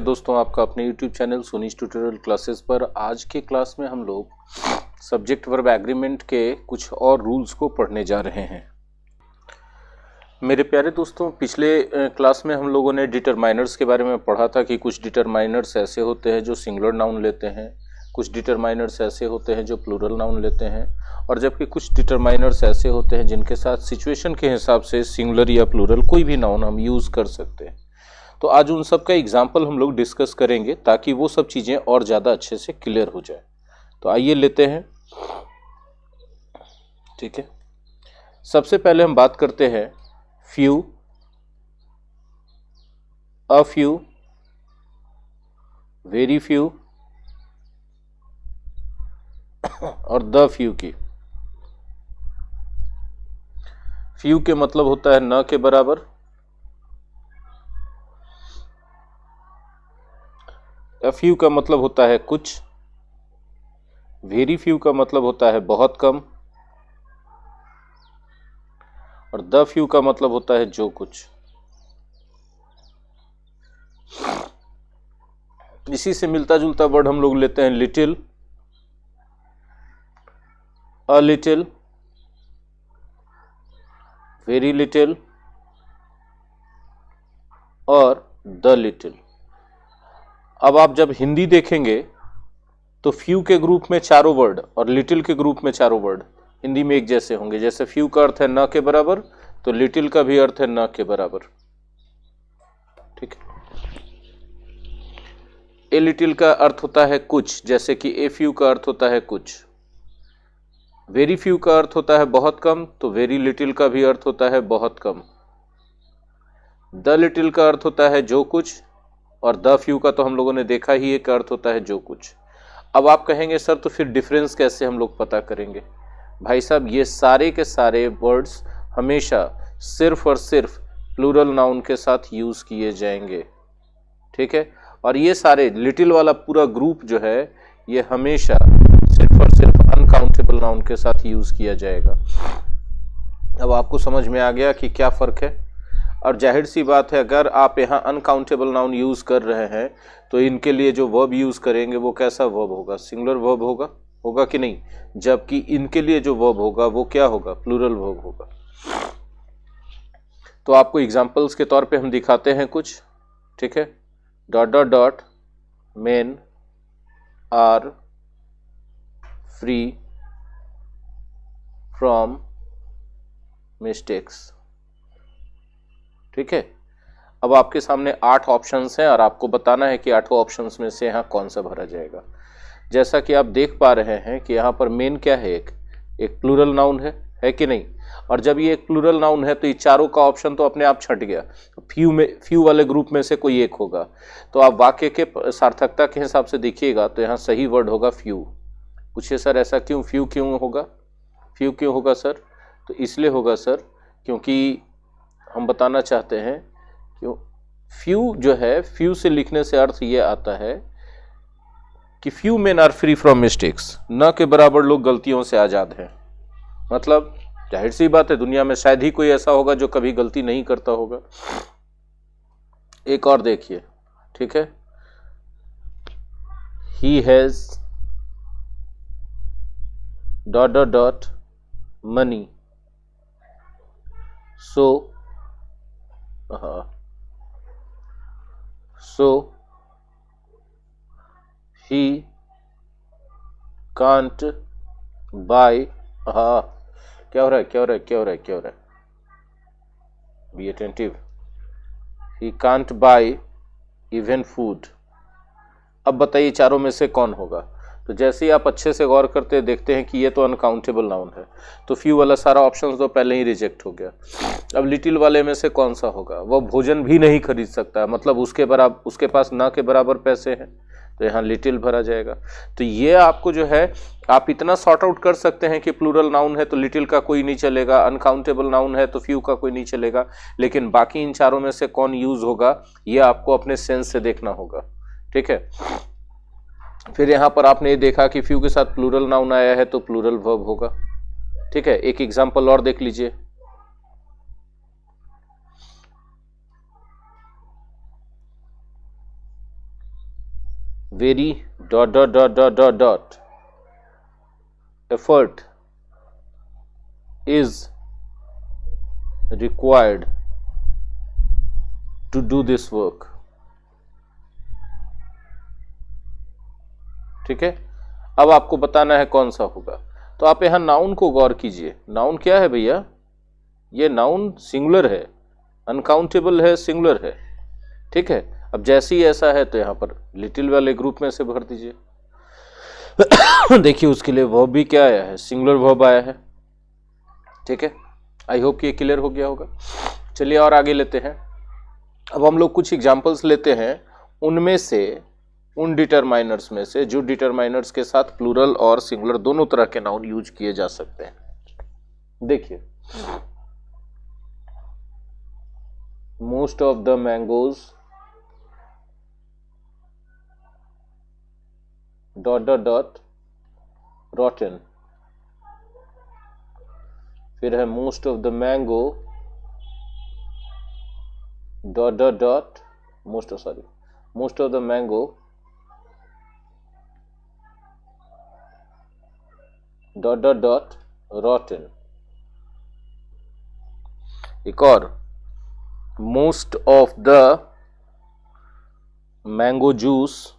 दोस्तों, आपका अपने YouTube channel Sunish tutorial classes पर। आज के क्लास में हम लोग सब्जेक्ट वर्ब एग्रीमेंट के कुछ और रूल्स को पढ़ने जा रहे हैं। मेरे प्यारे दोस्तों, पिछले क्लास में हम लोगों ने डिटरमाइनर्स के बारे में पढ़ा था कि कुछ डिटरमाइनर्स ऐसे होते हैं जो सिंगुलर नाउन लेते हैं, कुछ डिटरमाइनर्स ऐसे होते हैं जो प्लूरल नाउन लेते हैं, और जबकि कुछ डिटरमाइनर्स ऐसे होते हैं जिनके साथ सिचुएशन के हिसाब से सिंगुलर या प्लूरल कोई भी नाउन हम यूज़ कर सकते हैं। तो आज उन सब का एग्जाम्पल हम लोग डिस्कस करेंगे ताकि वो सब चीज़ें और ज़्यादा अच्छे से क्लियर हो जाए। तो आइए लेते हैं। ठीक है, सबसे पहले हम बात करते हैं few, a few, very few और द फ्यू की। फ्यू के मतलब होता है न के बराबर, अ फ्यू का मतलब होता है कुछ, वेरी फ्यू का मतलब होता है बहुत कम, और द फ्यू का मतलब होता है जो कुछ। इसी से मिलता जुलता वर्ड हम लोग लेते हैं little, a little, very little और द लिटिल। अब आप जब हिंदी देखेंगे तो फ्यू के ग्रुप में चारों वर्ड और लिटिल के ग्रुप में चारों वर्ड हिंदी में एक जैसे होंगे। जैसे फ्यू का अर्थ है न के बराबर, तो लिटिल का भी अर्थ है न के बराबर। ठीक है, ए लिटिल का अर्थ होता है कुछ, जैसे कि ए फ्यू का अर्थ होता है कुछ। वेरी फ्यू का अर्थ होता है बहुत कम, तो वेरी लिटिल का भी अर्थ होता है बहुत कम। द लिटिल का अर्थ होता है जो कुछ, और द फ्यू का तो हम लोगों ने देखा ही एक अर्थ होता है जो कुछ। अब आप कहेंगे सर तो फिर डिफरेंस कैसे हम लोग पता करेंगे? भाई साहब, ये सारे के सारे वर्ड्स हमेशा सिर्फ और सिर्फ प्लूरल नाउन के साथ यूज किए जाएंगे। ठीक है, और ये सारे लिटिल वाला पूरा ग्रुप जो है ये हमेशा सिर्फ और सिर्फ अनकाउंटेबल नाउन के साथ यूज किया जाएगा। अब आपको समझ में आ गया कि क्या फर्क है। और जाहिर सी बात है, अगर आप यहाँ अनकाउंटेबल नाउन यूज कर रहे हैं तो इनके लिए जो वर्ब यूज करेंगे वो कैसा वर्ब होगा? सिंगुलर वर्ब होगा, होगा कि नहीं? जबकि इनके लिए जो वर्ब होगा वो क्या होगा? प्लूरल वर्ब होगा। तो आपको एग्जांपल्स के तौर पे हम दिखाते हैं कुछ। ठीक है, dot dot dot, men are free from mistakes. ठीक है, अब आपके सामने 8 ऑप्शंस हैं और आपको बताना है कि 8 ऑप्शंस में से यहाँ कौन सा भरा जाएगा। जैसा कि आप देख पा रहे हैं कि यहाँ पर मेन क्या है, एक प्लूरल नाउन है कि नहीं? और जब ये एक प्लूरल नाउन है तो ये चारों का ऑप्शन तो अपने आप छट गया। फ्यू वाले ग्रुप में से कोई एक होगा। तो आप वाक्य के सार्थकता के हिसाब से देखिएगा तो यहाँ सही वर्ड होगा फ्यू। पूछिए सर ऐसा क्यों? फ्यू क्यों होगा? फ्यू क्यों होगा सर? तो इसलिए होगा सर क्योंकि हम बताना चाहते हैं कि फ्यू जो है, फ्यू से लिखने से अर्थ ये आता है कि few men are free from mistakes. न के बराबर लोग गलतियों से आजाद हैं। मतलब जाहिर सी बात है, दुनिया में शायद ही कोई ऐसा होगा जो कभी गलती नहीं करता होगा। एक और देखिए। ठीक है, he has dot dot dot money, so he can't buy, क्या हो रहा है, क्या हो रहा है, क्या हो रहा है, क्या हो रहा है? Be attentive. he can't buy even food। अब बताइए चारों में से कौन होगा? तो जैसे ही आप अच्छे से गौर करते देखते हैं कि ये तो अनकाउंटेबल नाउन है, तो फ्यू वाला सारा ऑप्शन तो पहले ही रिजेक्ट हो गया। अब लिटिल वाले में से कौन सा होगा? वो भोजन भी नहीं खरीद सकता, मतलब उसके पास ना के बराबर पैसे हैं, तो यहाँ लिटिल भरा जाएगा। तो ये आपको जो है, आप इतना सॉर्ट आउट कर सकते हैं कि प्लूरल नाउन है तो लिटिल का कोई नहीं चलेगा, अनकाउंटेबल नाउन है तो फ्यू का कोई नहीं चलेगा, लेकिन बाकी इन चारों में से कौन यूज होगा ये आपको अपने सेंस से देखना होगा। ठीक है, फिर यहां पर आपने ये देखा कि फ्यू के साथ प्लूरल नाउन आया है तो प्लूरल वर्ब होगा। ठीक है, एक एग्जांपल और देख लीजिए। very dot dot dot dot dot dot effort is required to do this work। ठीक है, अब आपको बताना है कौन सा होगा। तो आप यहां नाउन को गौर कीजिए। नाउन क्या है भैया? ये नाउन सिंगुलर है, अनकाउंटेबल है, सिंगुलर है। ठीक है, अब जैसे ही ऐसा है तो यहां पर लिटिल वाले ग्रुप में से भर दीजिए। देखिए उसके लिए वर्ब भी क्या आया है? सिंगुलर वर्ब आया है। ठीक है, आई होप कि ये क्लियर हो गया होगा। चलिए और आगे लेते हैं। अब हम लोग कुछ एग्जांपल्स लेते हैं, उनमें से, उन डिटरमाइनर्स में से जो डिटरमाइनर्स के साथ प्लूरल और सिंगुलर दोनों तरह के नाउन यूज किए जा सकते हैं। देखिए, most of the mangoes dot dot dot रॉटन। फिर है most of the mango dot dot dot most of the mango dot dot dot रॉटन। एक और, most of the mango juice,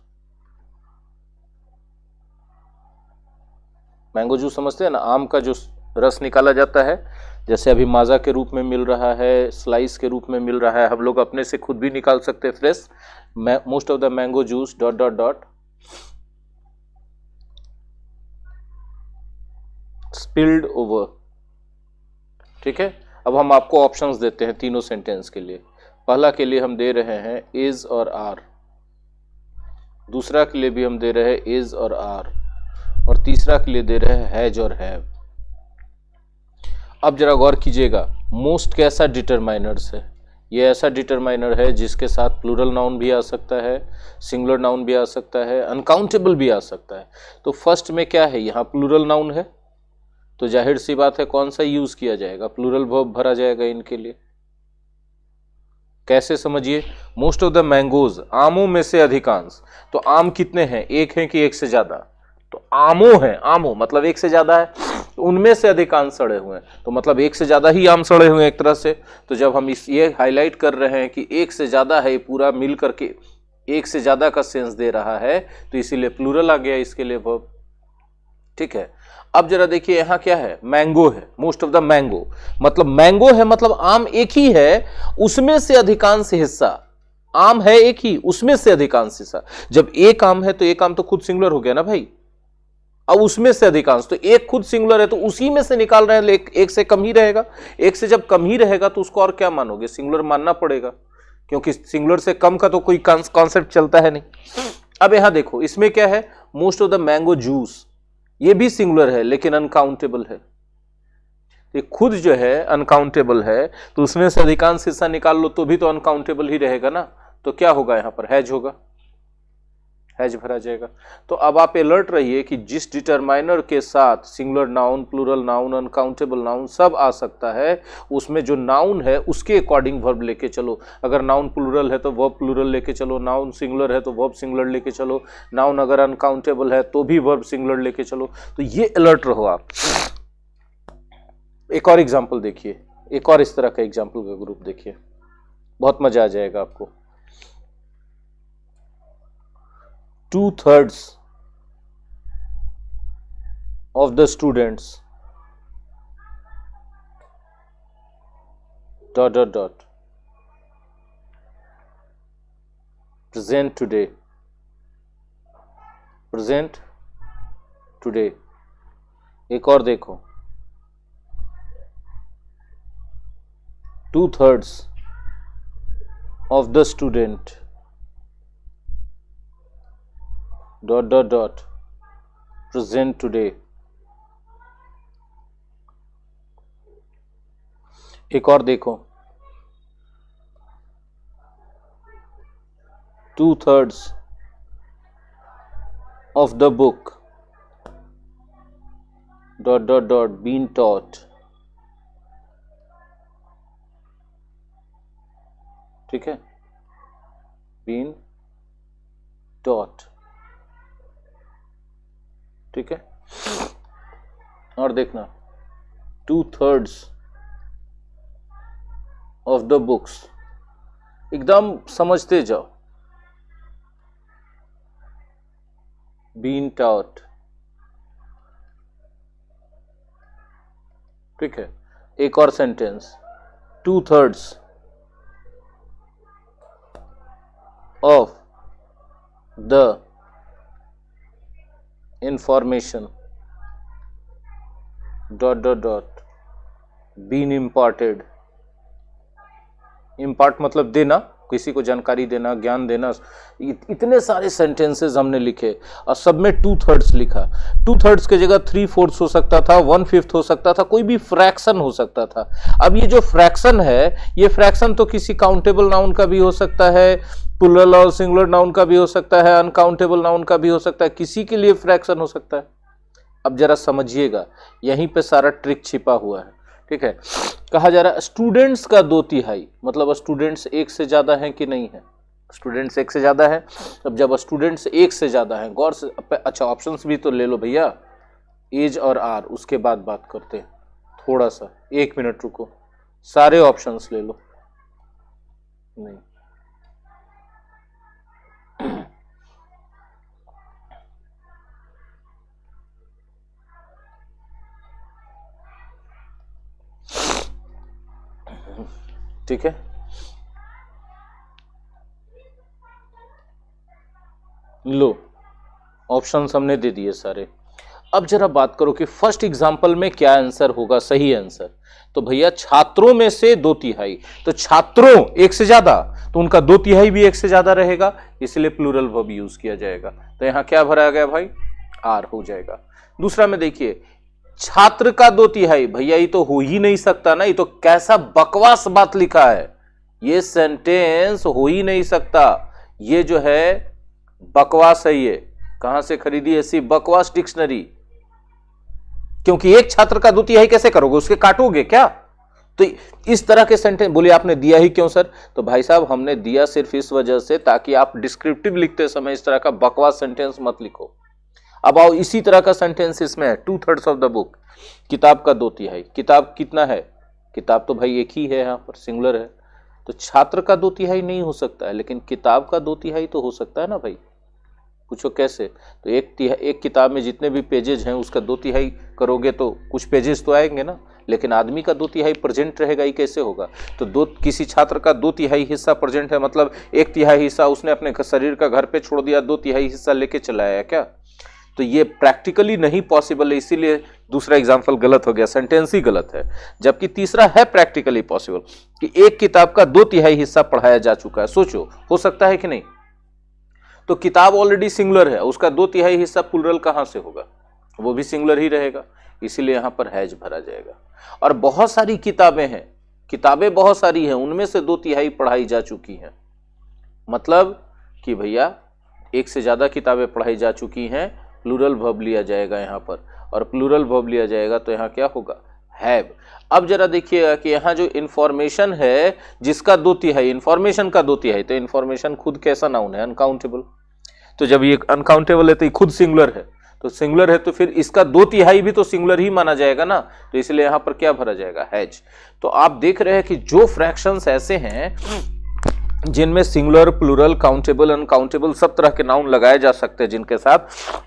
mango juice समझते हैं ना, आम का जो रस निकाला जाता है, जैसे अभी माजा के रूप में मिल रहा है, स्लाइस के रूप में मिल रहा है, हम लोग अपने से खुद भी निकाल सकते हैं fresh. Most of the mango juice dot dot dot spilled over. ठीक है, अब हम आपको ऑप्शंस देते हैं तीनों सेंटेंस के लिए। पहला के लिए हम दे रहे हैं इज और आर, दूसरा के लिए भी हम दे रहे हैं इज और आर, और तीसरा के लिए दे रहे हैं हैज और हैव। अब जरा गौर कीजिएगा, मोस्ट कैसा डिटरमाइनर्स है? ये ऐसा डिटरमाइनर है जिसके साथ प्लूरल नाउन भी आ सकता है, सिंगुलर नाउन भी आ सकता है, अनकाउंटेबल भी आ सकता है। तो फर्स्ट में क्या है, यहाँ प्लूरल नाउन है, तो जाहिर सी बात है कौन सा यूज किया जाएगा? प्लूरल वर्ब भरा जाएगा इनके लिए। कैसे समझिए? मोस्ट ऑफ द मैंगोज, आमों में से अधिकांश। तो आम कितने हैं? एक है कि एक से ज्यादा? तो आमों है, आमों मतलब एक से ज्यादा है, तो उनमें से अधिकांश सड़े हुए हैं, तो मतलब एक से ज्यादा ही आम सड़े हुए हैं एक तरह से। तो जब हम ये हाईलाइट कर रहे हैं कि एक से ज्यादा है, पूरा मिल करके एक से ज्यादा का सेंस दे रहा है, तो इसीलिए प्लूरल आ गया इसके लिए वर्ब। ठीक है, अब जरा देखिए यहां क्या है, मैंगो है, मोस्ट ऑफ द मैंगो मतलब मैंगो है, मतलब आम एक ही है, उसमें से अधिकांश हिस्सा। आम है एक ही, उसमें से अधिकांश हिस्सा। जब एक आम है तो एक आम तो खुद सिंगुलर हो गया ना भाई। अब उसमें से अधिकांश, तो एक खुद सिंगुलर है तो उसी में से निकाल रहे हैं, एक से कम ही रहेगा। एक से जब कम ही रहेगा तो उसको और क्या मानोगे? सिंगुलर मानना पड़ेगा, क्योंकि सिंगुलर से कम का तो कोई कॉन्सेप्ट चलता है नहीं। अब यहां देखो, इसमें क्या है, most of the mango juice, ये भी सिंगुलर है लेकिन अनकाउंटेबल है। ये खुद जो है अनकाउंटेबल है, तो उसमें से अधिकांश हिस्सा निकाल लो तो भी तो अनकाउंटेबल ही रहेगा ना। तो क्या होगा यहां पर? हैज होगा, हैज भरा जाएगा। तो अब आप अलर्ट रहिए कि जिस डिटरमाइनर के साथ singular noun, plural noun, uncountable noun सब आ सकता है, उसमें जो नाउन है उसके अकॉर्डिंग वर्ब लेके चलो। अगर नाउन प्लूरल है तो वर्ब प्लूरल लेके चलो, नाउन सिंगुलर है तो वर्ब सिंगुलर लेके चलो, नाउन अगर अनकाउंटेबल है तो भी वर्ब सिंगुलर लेके चलो। तो ये अलर्ट रहो आप। एक और एग्जाम्पल देखिए, एक और इस तरह का एग्जाम्पल का ग्रुप देखिए, बहुत मजा आ जाएगा आपको। 2/3 of the students dot dot dot present today, present today। एक और देखो, 2/3 of the student dot dot dot present today। एक और देखो, 2/3 of the book dot dot dot being taught। ठीक है, being taught। ठीक है। और देखना 2/3 ऑफ द बुक्स, एकदम समझते जाओ। बीन टॉट, ठीक है। एक और sentence, 2/3 of the information dot dot dot been imparted. Impart मतलब देना, किसी को जानकारी देना, ज्ञान देना। इतने सारे सेंटेंसेस हमने लिखे और सब में 2/3 लिखा। 2/3 की जगह 3/4 हो सकता था, 1/5 हो सकता था, कोई भी फ्रैक्शन हो सकता था। अब ये जो फ्रैक्शन है, ये फ्रैक्शन तो किसी काउंटेबल नाउन का भी हो सकता है, प्लूरल और सिंगुलर नाउन का भी हो सकता है, अनकाउंटेबल नाउन का भी हो सकता है, किसी के लिए फ्रैक्शन हो सकता है। अब जरा समझिएगा, यहीं पे सारा ट्रिक छिपा हुआ है, ठीक है। कहा जा रहा है स्टूडेंट्स का 2/3, मतलब स्टूडेंट्स एक से ज्यादा हैं कि नहीं है? स्टूडेंट्स एक से ज्यादा है। अब जब स्टूडेंट्स एक से ज्यादा हैं, गौर से, अच्छा ऑप्शंस भी तो ले लो भैया, एज और आर, उसके बाद बात करते हैं। थोड़ा सा 1 मिनट रुको, सारे ऑप्शंस ले लो। नहीं, ठीक है। लो, ऑप्शंस हमने दे दिए सारे। अब जरा बात करो कि फर्स्ट एग्जांपल में क्या आंसर होगा, सही आंसर। तो भैया छात्रों में से 2/3, तो छात्रों एक से ज्यादा, तो उनका 2/3 भी एक से ज्यादा रहेगा, इसलिए प्लूरल वर्ब यूज किया जाएगा। तो यहां क्या भरा गया भाई? आर हो जाएगा। दूसरा में देखिए, छात्र का 2/3, भैया ये तो हो ही नहीं सकता ना, ये तो कैसा बकवास बात लिखा है, ये सेंटेंस हो ही नहीं सकता, ये जो है बकवास है। ये कहां से खरीदी ऐसी बकवास डिक्शनरी? क्योंकि एक छात्र का 2/3 कैसे करोगे, उसके काटोगे क्या? तो इस तरह के सेंटेंस, बोलिए आपने दिया ही क्यों सर? तो भाई साहब हमने दिया सिर्फ इस वजह से ताकि आप डिस्क्रिप्टिव लिखते समय इस तरह का बकवास सेंटेंस मत लिखो। अब आओ इसी तरह का सेंटेंस इसमें है, 2/3 ऑफ द बुक, किताब का 2/3। किताब कितना है? किताब तो भाई एक ही है, यहां पर सिंगुलर है, तो छात्र का 2/3 नहीं हो सकता है, लेकिन किताब का 2/3 तो हो सकता है ना भाई। पूछो कैसे? तो एक किताब में जितने भी पेजेज हैं उसका 2/3 करोगे तो कुछ पेजेस तो आएंगे ना, लेकिन आदमी का 2/3 प्रेजेंट रहेगा, ही कैसे होगा? तो किसी छात्र का 2/3 हिस्सा प्रेजेंट है, मतलब 1/3 हिस्सा उसने अपने शरीर का घर पे छोड़ दिया, 2/3 हिस्सा लेके चला आया क्या? तो ये प्रैक्टिकली नहीं पॉसिबल है, इसीलिए दूसरा एग्जाम्पल गलत हो गया, सेंटेंस ही गलत है। जबकि तीसरा है प्रैक्टिकली पॉसिबल कि एक किताब का 2/3 हिस्सा पढ़ाया जा चुका है। सोचो, हो सकता है कि नहीं? तो किताब ऑलरेडी सिंगुलर है, उसका 2/3 हिस्सा प्लूरल कहां से होगा? वो भी सिंगुलर ही रहेगा, इसीलिए यहां पर हैज भरा जाएगा। और बहुत सारी किताबें हैं, किताबें बहुत सारी हैं, उनमें से 2/3 पढ़ाई जा चुकी हैं, मतलब कि भैया एक से ज्यादा किताबें पढ़ाई जा चुकी हैं, प्लूरल वर्ब लिया जाएगा यहां पर, और प्लूरल वर्ब लिया जाएगा तो यहां क्या होगा? हैव। अब जरा देखिएगा कि यहां जो इंफॉर्मेशन है जिसका 2/3, इंफॉर्मेशन का 2/3, तो इंफॉर्मेशन खुद कैसा नाउन है? अनकाउंटेबल। तो जब ये अनकाउंटेबल है तो ये खुद सिंगुलर है, तो सिंगुलर है तो फिर इसका 2/3 भी तो सिंगुलर ही माना जाएगा ना, तो इसलिए यहां पर क्या भरा जाएगा? हैज। तो आप देख रहे हैं कि जो फ्रैक्शंस ऐसे हैं जिनमें सिंगुलर, प्लूरल, काउंटेबल, अनकाउंटेबल सब तरह के नाउन लगाए जा सकते हैं जिनके साथ,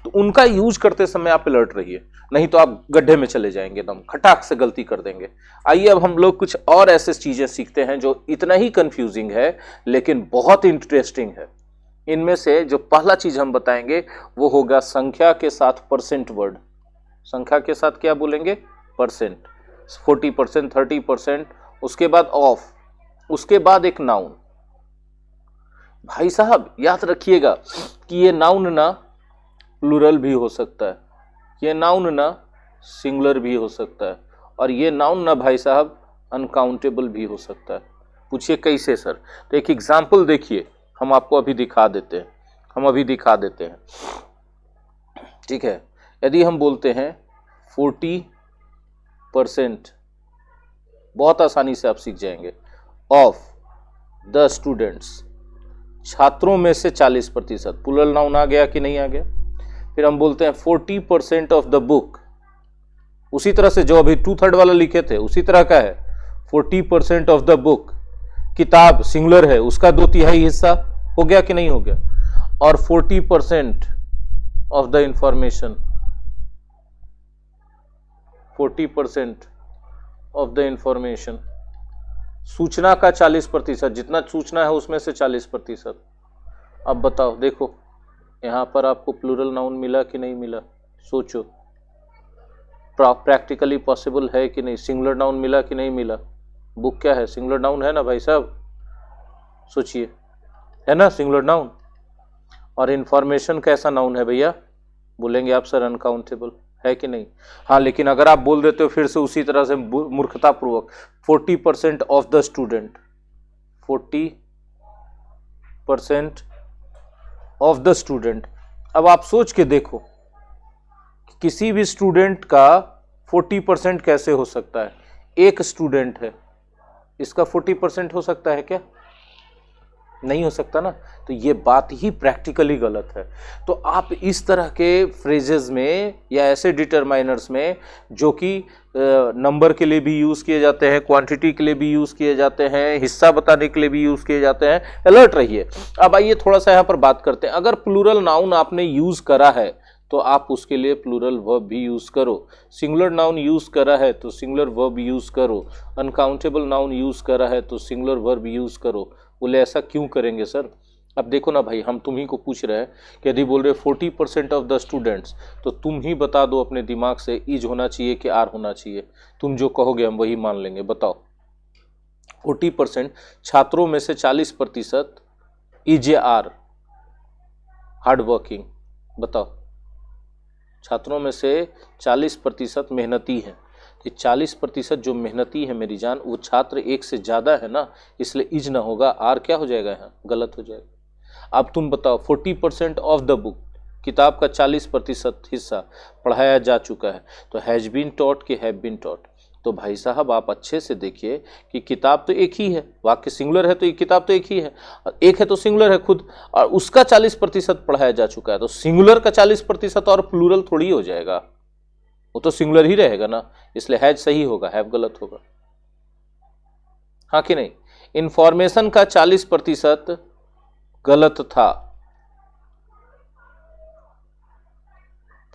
तो उनका यूज करते समय आप अलर्ट रहिए, नहीं तो आप गड्ढे में चले जाएंगे, एकदम खटाक से गलती कर देंगे। आइए अब हम लोग कुछ और ऐसे चीजें सीखते हैं जो इतना ही कंफ्यूजिंग है लेकिन बहुत इंटरेस्टिंग है। इनमें से जो पहला चीज हम बताएंगे वो होगा संख्या के साथ परसेंट वर्ड। संख्या के साथ क्या बोलेंगे? परसेंट, 40%, 30%, उसके बाद ऑफ, उसके बाद एक नाउन। भाई साहब याद रखिएगा कि ये नाउन ना प्लूरल भी हो सकता है, ये नाउन ना सिंगुलर भी हो सकता है, और ये नाउन ना भाई साहब अनकाउंटेबल भी हो सकता है। पूछिए कैसे सर? तो एक एग्जाम्पल देखिए, हम आपको अभी दिखा देते हैं, ठीक है। यदि हम बोलते हैं 40%, बहुत आसानी से आप सीख जाएंगे, ऑफ द स्टूडेंट्स, छात्रों में से 40%, प्लूरल नाउन आ गया कि नहीं आ गया? फिर हम बोलते हैं 40% ऑफ द बुक। उसी तरह से जो अभी 2/3 वाला लिखे थे उसी तरह का है, 40% ऑफ द बुक। किताब सिंगुलर है, उसका 2/3 हिस्सा हो गया कि नहीं हो गया। और 40% of the information, 40% of the information, सूचना का 40%, जितना सूचना है उसमें से 40%। अब बताओ, देखो यहां पर आपको प्लूरल नाउन मिला कि नहीं मिला, सोचो प्रैक्टिकली पॉसिबल है कि नहीं। सिंगुलर नाउन मिला कि नहीं मिला। बुक क्या है, सिंगुलर नाउन है ना भाई साहब, सोचिए, है ना सिंगुलर नाउन। और इंफॉर्मेशन कैसा नाउन है भैया, बोलेंगे आप सर अनकाउंटेबल, है कि नहीं। हाँ, लेकिन अगर आप बोल देते हो फिर से उसी तरह से मूर्खतापूर्वक 40% of the student, 40% of the student. अब आप सोच के देखो कि किसी भी स्टूडेंट का 40% कैसे हो सकता है। एक स्टूडेंट है, इसका 40% हो सकता है क्या, नहीं हो सकता ना। तो ये बात ही प्रैक्टिकली गलत है। तो आप इस तरह के फ्रेजेस में या ऐसे डिटरमाइनर्स में जो कि नंबर के लिए भी यूज किए जाते हैं, क्वांटिटी के लिए भी यूज किए जाते हैं, हिस्सा बताने के लिए भी यूज किए जाते हैं, अलर्ट रहिए। अब आइए थोड़ा सा यहाँ पर बात करते हैं। अगर प्लूरल नाउन आपने यूज करा है तो आप उसके लिए प्लूरल वर्ब भी यूज करो। सिंगुलर नाउन यूज करा है तो सिंगुलर वर्ब यूज करो। अनकाउंटेबल नाउन यूज करा है तो सिंगुलर वर्ब यूज करो। बोले ऐसा क्यों करेंगे सर। अब देखो ना भाई, हम तुम्ही को पूछ रहे हैं कि यदि बोल रहे 40% ऑफ द स्टूडेंट्स, तो तुम ही बता दो अपने दिमाग से इज होना चाहिए कि आर होना चाहिए। तुम जो कहोगे हम वही मान लेंगे। बताओ 40% छात्रों में से 40% is A R hard working. बताओ छात्रों में से 40% मेहनती हैं। ये 40% जो मेहनती है मेरी जान, वो छात्र एक से ज्यादा है ना, इसलिए इज ना होगा, आर क्या हो जाएगा, यहाँ गलत हो जाएगा। अब तुम बताओ 40% ऑफ द बुक, किताब का 40% हिस्सा पढ़ाया जा चुका है, तो हैज बीन टॉट कि हैव बीन टॉट। तो भाई साहब आप अच्छे से देखिए कि किताब तो एक ही है, वाक्य सिंगुलर है तो ये किताब तो एक ही है, एक है तो सिंगुलर है खुद, और उसका 40% पढ़ाया जा चुका है। तो सिंगुलर का 40% और प्लूरल थोड़ी हो जाएगा, वो तो सिंगुलर ही रहेगा ना, इसलिए हैज सही होगा, हैव गलत होगा, हाँ कि नहीं। इंफॉर्मेशन का 40% गलत था।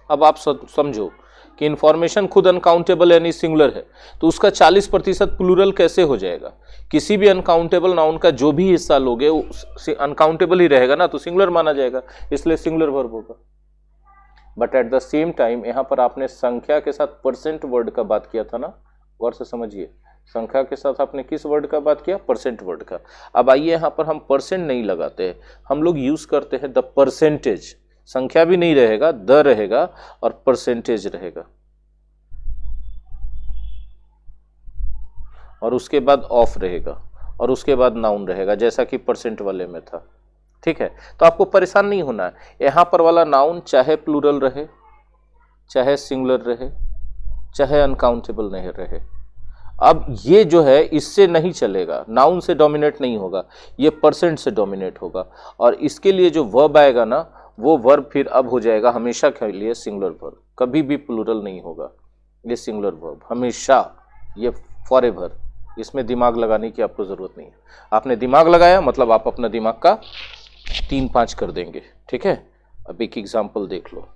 अब आप समझो कि इंफॉर्मेशन खुद अनकाउंटेबल यानी सिंगुलर है, तो उसका 40% प्लूरल कैसे हो जाएगा। किसी भी अनकाउंटेबल नाउन का जो भी हिस्सा लोगे वो अनकाउंटेबल ही रहेगा ना, तो सिंगुलर माना जाएगा, इसलिए सिंगुलर वर्ब होगा। But at the same time यहां पर आपने संख्या के साथ परसेंट वर्ड का बात किया था ना, गौर से समझिए, संख्या के साथ आपने किस वर्ड का बात किया, परसेंट वर्ड का। अब आइए यहां पर हम परसेंट नहीं लगाते, हम लोग यूज करते हैं द परसेंटेज। संख्या भी नहीं रहेगा, द रहेगा और परसेंटेज रहेगा, और उसके बाद ऑफ रहेगा, और उसके बाद नाउन रहेगा, जैसा कि परसेंट वाले में था। ठीक है, तो आपको परेशान नहीं होना है। यहां पर वाला नाउन चाहे प्लूरल रहे, चाहे सिंगुलर रहे, चाहे अनकाउंटेबल नहीं रहे, अब ये जो है इससे नहीं चलेगा, नाउन से डोमिनेट नहीं होगा, ये परसेंट से डोमिनेट होगा। और इसके लिए जो वर्ब आएगा ना, वो वर्ब फिर अब हो जाएगा हमेशा के लिए सिंगुलर वर्ब, कभी भी प्लूरल नहीं होगा। ये सिंगुलर वर्ब हमेशा, ये फॉरएवर, इसमें दिमाग लगाने की आपको जरूरत नहीं है। आपने दिमाग लगाया मतलब आप अपना दिमाग का 3-5 कर देंगे। ठीक है, अब एक एग्जाम्पल देख लो।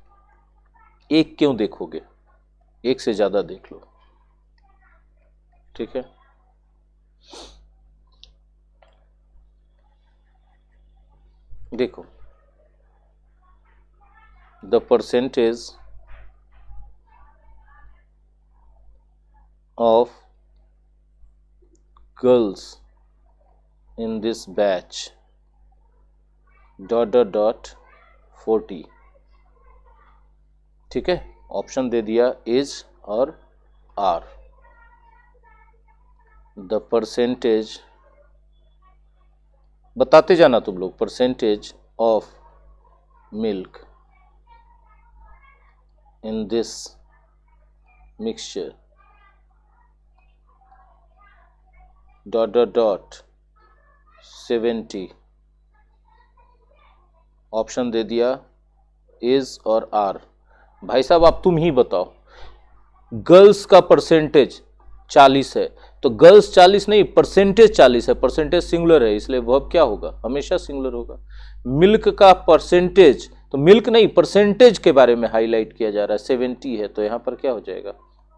एक क्यों देखोगे, एक से ज्यादा देख लो। ठीक है, देखो the percentage of girls in this batch .40। ठीक है, ऑप्शन दे दिया इज और आर। द परसेंटेज, बताते जाना तुम लोग, percentage of milk in this mixture .70। Option दे दिया इज और आर। भाई साहब आप तुम ही बताओ, गर्ल्स का परसेंटेज 40 है तो गर्ल्स 40 नहीं, परसेंटेज 40 है, परसेंटेज सिंगुलर है इसलिए वर्ब क्या होगा, हमेशा सिंगुलर होगा। मिल्क का परसेंटेज, तो मिल्क नहीं परसेंटेज के बारे में हाईलाइट किया जा रहा है, 70 है तो यहां पर क्या हो जाएगा,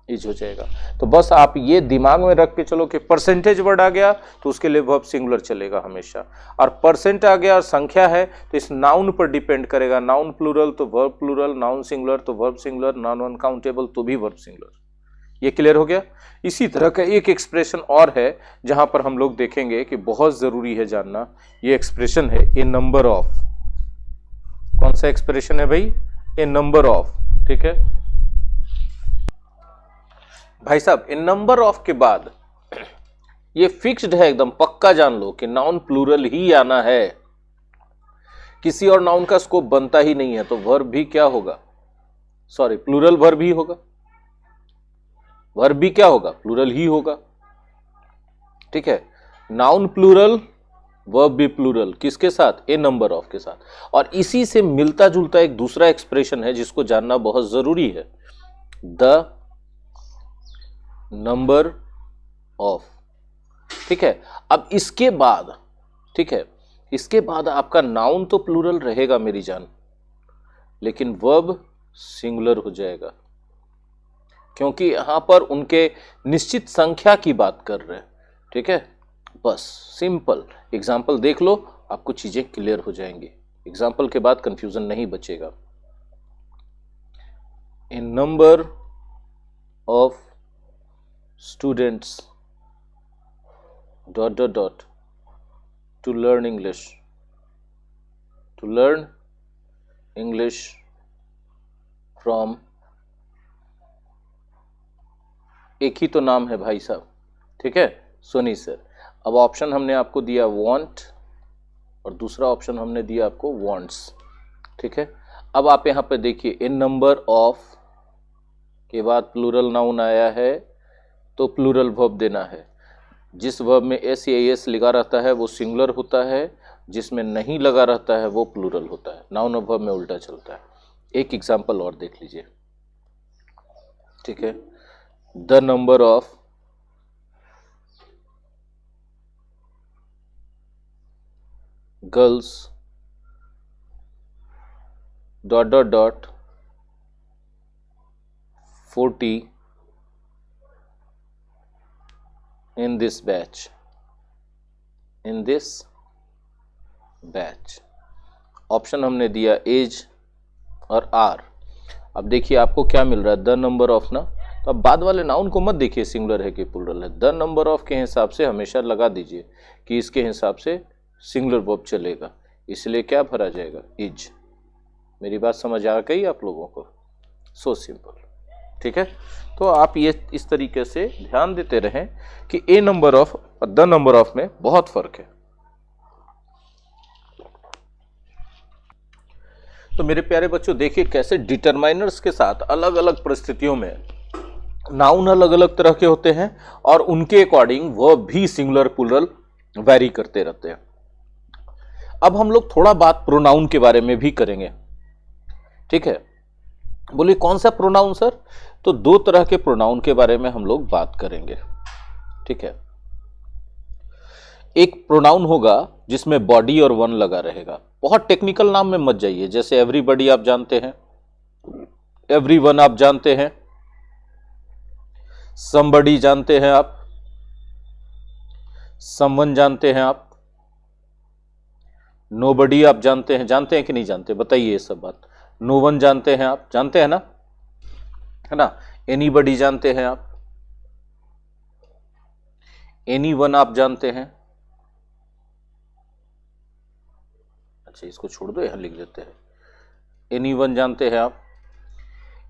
इज हो जाएगा। तो बस आप ये दिमाग में रख के चलो कि परसेंटेज वर्ड आ गया तो उसके लिए वर्ब सिंगुलर चलेगा हमेशा, और परसेंट आ गया और संख्या है तो इस नाउन पर डिपेंड करेगा, नाउन प्लूरल तो वर्ब प्लूरल, नाउन सिंगुलर तो वर्ब सिंगुलर, नॉन अनकाउंटेबल तो भी वर्ब सिंगुलर। ये क्लियर हो गया। इसी तरह का एक एक्सप्रेशन और है जहां पर हम लोग देखेंगे कि बहुत जरूरी है जानना, ये एक्सप्रेशन है ए नंबर ऑफ। कौन सा एक्सप्रेशन है भाई, ए नंबर ऑफ, ठीक है भाई साहब। इन नंबर ऑफ के बाद ये फिक्स्ड है एकदम, पक्का जान लो कि नाउन प्लूरल ही आना है, किसी और नाउन का स्कोप बनता ही नहीं है, तो वर्ब भी क्या होगा, सॉरी प्लूरल वर्ब ही होगा, वर्ब भी क्या होगा, प्लूरल ही होगा, ठीक है। नाउन प्लूरल, वर्ब भी प्लूरल, किसके साथ, ए नंबर ऑफ के साथ। और इसी से मिलता जुलता एक दूसरा एक्सप्रेशन है जिसको जानना बहुत जरूरी है, द नंबर ऑफ, ठीक है। अब इसके बाद, ठीक है, इसके बाद आपका नाउन तो प्लूरल रहेगा मेरी जान, लेकिन वर्ब सिंगुलर हो जाएगा, क्योंकि यहां पर उनके निश्चित संख्या की बात कर रहे हैं, ठीक है। बस सिंपल एग्जाम्पल देख लो, आपको चीजें क्लियर हो जाएंगी, एग्जाम्पल के बाद कंफ्यूजन नहीं बचेगा। In number of students dot dot dot to learn English, to learn English from, एक ही तो नाम है भाई साहब, ठीक है, सोनी सर। अब ऑप्शन हमने आपको दिया वांट और दूसरा ऑप्शन हमने दिया आपको वांट्स, ठीक है। अब आप यहां पे देखिए, इन नंबर ऑफ के बाद प्लूरल नाउन आया है तो प्लूरल वर्ब देना है। जिस वर्ब में एस या एस लगा रहता है वो सिंगुलर होता है, जिसमें नहीं लगा रहता है वो प्लूरल होता है, नाउन और वर्ब में उल्टा चलता है। एक एग्जाम्पल और देख लीजिए, ठीक है। The number of girls dot dot dot 40 in this batch, in this batch। Option हमने दिया एज और आर। अब देखिए आपको क्या मिल रहा है, द नंबर ऑफ ना, तो अब बाद वाले नाउन को मत देखिए सिंगुलर है कि प्लूरल है, द नंबर ऑफ के हिसाब से हमेशा लगा दीजिए कि इसके हिसाब से सिंगुलर वर्ब चलेगा, इसलिए क्या भरा जाएगा, इज। मेरी बात समझ आ गई आप लोगों को, सो सिंपल, ठीक है। तो आप ये इस तरीके से ध्यान देते रहें कि ए नंबर ऑफ और द नंबर ऑफ में बहुत फर्क है। तो मेरे प्यारे बच्चों देखिए कैसे डिटरमाइनर्स के साथ अलग अलग परिस्थितियों में नाउन अलग अलग तरह के होते हैं और उनके अकॉर्डिंग वर्ब भी सिंगुलर प्लूरल वैरी करते रहते हैं। अब हम लोग थोड़ा बात प्रोनाउन के बारे में भी करेंगे, ठीक है। बोलिए कौन सा प्रोनाउन सर, तो दो तरह के प्रोनाउन के बारे में हम लोग बात करेंगे, ठीक है। एक प्रोनाउन होगा जिसमें बॉडी और वन लगा रहेगा, बहुत टेक्निकल नाम में मत जाइए, जैसे एवरीबॉडी आप जानते हैं, एवरीवन आप जानते हैं, समबडी जानते हैं आप, समवन जानते हैं आप, नोबडी आप जानते हैं कि नहीं जानते, बताइए ये सब बात। नो वन जानते हैं आप, जानते हैं ना, है ना। एनीबडी जानते हैं आप, एनीवन आप जानते हैं, अच्छा इसको छोड़ दो यहां लिख देते हैं, एनीवन जानते हैं आप।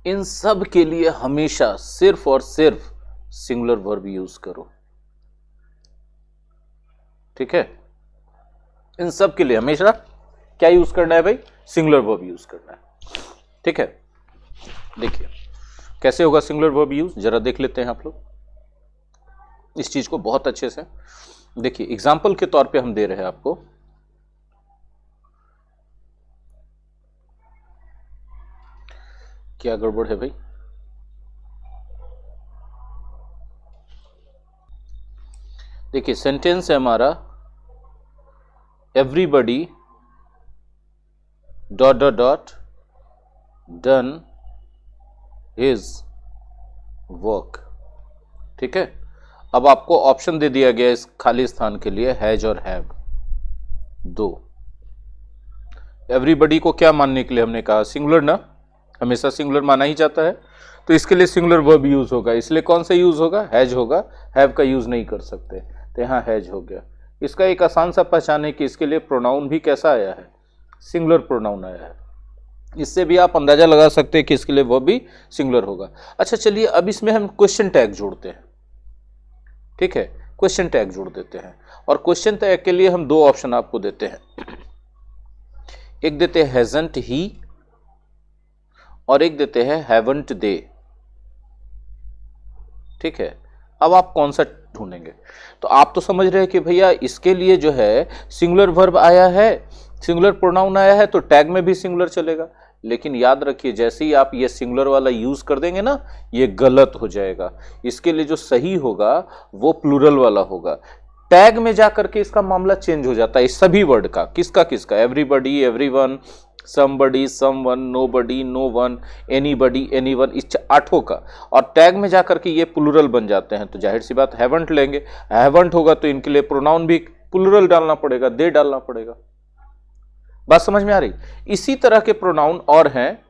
इन सब के लिए हमेशा सिर्फ और सिर्फ सिंगुलर वर्ब यूज करो, ठीक है। इन सब के लिए हमेशा क्या यूज करना है भाई, सिंगुलर वर्ब यूज करना है, ठीक है। देखिए कैसे होगा सिंगुलर वर्ब यूज, जरा देख लेते हैं आप लोग इस चीज को बहुत अच्छे से। देखिए एग्जाम्पल के तौर पे हम दे रहे हैं आपको, क्या गड़बड़ है भाई? देखिए सेंटेंस है हमारा everybody dot dot dot done his work. ठीक है, अब आपको ऑप्शन दे दिया गया इस खाली स्थान के लिए, हैज और हैव दो। एवरीबडी को क्या मानने के लिए हमने कहा? सिंगुलर ना, हमेशा सिंगुलर माना ही जाता है, तो इसके लिए सिंगुलर वर्ब यूज होगा, इसलिए कौन सा यूज होगा? हैज होगा, हैव का यूज नहीं कर सकते, तो यहां हैज हो गया। इसका एक आसान सा पहचान है कि इसके लिए प्रोनाउन भी कैसा आया है? सिंगुलर प्रोनाउन आया है। इससे भी आप अंदाजा लगा सकते हैं कि इसके लिए वर्ब भी सिंगुलर होगा। अच्छा चलिए, अब इसमें हम क्वेश्चन टैग जोड़ते हैं। ठीक है, क्वेश्चन टैग जोड़ देते हैं, और क्वेश्चन टैग के लिए हम दो ऑप्शन आपको देते हैं, एक देते हैं हैजंट ही और एक देते हैं हैवंट दे। ठीक है, अब आप कौन सा ढूंढेंगे? तो आप तो समझ रहे हैं कि भैया इसके लिए जो है सिंगुलर वर्ब आया है, सिंगुलर प्रोनाउन आया है, तो टैग में भी सिंगुलर चलेगा। लेकिन याद रखिए, जैसे ही आप ये सिंगुलर वाला यूज कर देंगे ना, ये गलत हो जाएगा। इसके लिए जो सही होगा वो प्लूरल वाला होगा। टैग में जाकर के इसका मामला चेंज हो जाता है इस सभी वर्ड का। किसका किसका? Everybody, everyone, somebody, someone, nobody, no one, anybody, anyone, इस आठों का। और टैग में जाकर के ये प्लूरल बन जाते हैं, तो जाहिर सी बात हैवंट लेंगे। हैवंट होगा तो इनके लिए प्रोनाउन भी प्लूरल डालना पड़ेगा, दे डालना पड़ेगा। बात समझ में आ रही? इसी तरह के प्रोनाउन और हैं